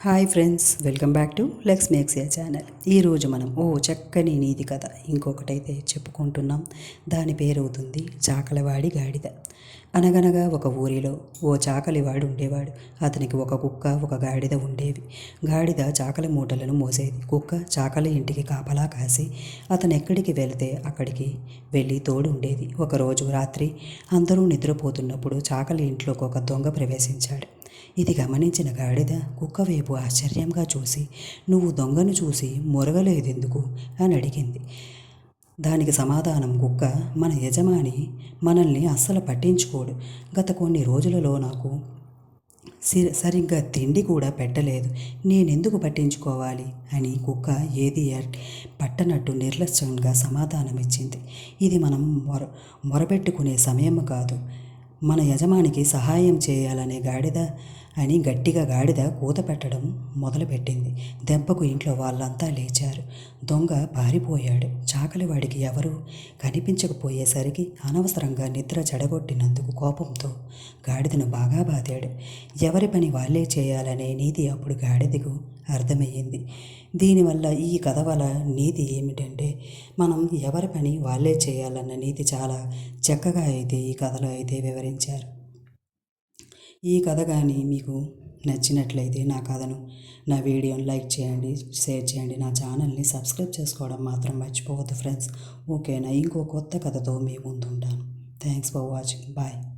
Hi friends, welcome back to Lex Makes channel. ఈరోజు మనం చక్కని నీతి కథ ఇంకొకటైతే చెప్పుకుంటున్నాం. దాని పేరు అవుతుంది చాకలివాడి గాడిద. అనగనగా ఒక ఊరిలో చాకలివాడు ఉండేవాడు. అతనికి ఒక కుక్క, ఒక గాడిద ఉండేవి. గాడిద చాకలి మూటలను మోసేది. కుక్క చాకలి ఇంటికి కాపలా కాసి అతను ఎక్కడికి వెళితే అక్కడికి వెళ్ళి తోడు ఉండేది. ఒకరోజు రాత్రి అందరూ నిద్రపోతున్నప్పుడు చాకలి ఇంట్లోకి ఒక దొంగ ప్రవేశించాడు. ఇది గమనించిన గాడిద కుక్క వైపు ఆశ్చర్యంగా చూసి, "నువ్వు దొంగను చూసి మొరగలేదెందుకు?" అని అడిగింది. దానికి సమాధానం కుక్క, "మన యజమాని మనల్ని అస్సలు పట్టించుకోడు. గత కొన్ని రోజులలో నాకు సరిగ్గా తిండి కూడా పెట్టలేదు. నేనెందుకు పట్టించుకోవాలి?" అని కుక్క ఏది పట్టనట్టు నిర్లక్ష్యంగా సమాధానమిచ్చింది. "ఇది మనం మొరపెట్టుకునే సమయం కాదు. మన యజమానికి సహాయం చేయాలనే గాడిద" అని గట్టిగా గాడిద కూత పెట్టడం మొదలుపెట్టింది. దెబ్బకు ఇంట్లో వాళ్ళంతా లేచారు. దొంగ పారిపోయాడు. చాకలివాడికి ఎవరూ కనిపించకపోయేసరికి అనవసరంగా నిద్ర చెడగొట్టినందుకు కోపంతో గాడిదను బాగా బాదాడు. ఎవరి పని వాళ్ళే చేయాలనే నీతి అప్పుడు గాడిదకు అర్థమయ్యింది. దీనివల్ల ఈ కథ వల్ల నీతి ఏమిటంటే, మనం ఎవరి పని వాళ్ళే చేయాలన్న నీతి చాలా చక్కగా అయితే ఈ కథలో అయితే వివరించారు. ఈ కథ కానీ మీకు నచ్చినట్లయితే నా వీడియోని లైక్ చేయండి, షేర్ చేయండి. నా ఛానల్ని సబ్స్క్రైబ్ చేసుకోవడం మాత్రం మర్చిపోవద్దు ఫ్రెండ్స్. ఓకేనా? ఇంకో కొత్త కథతో మీ ముందు ఉంటాను. Thanks for watching. బాయ్.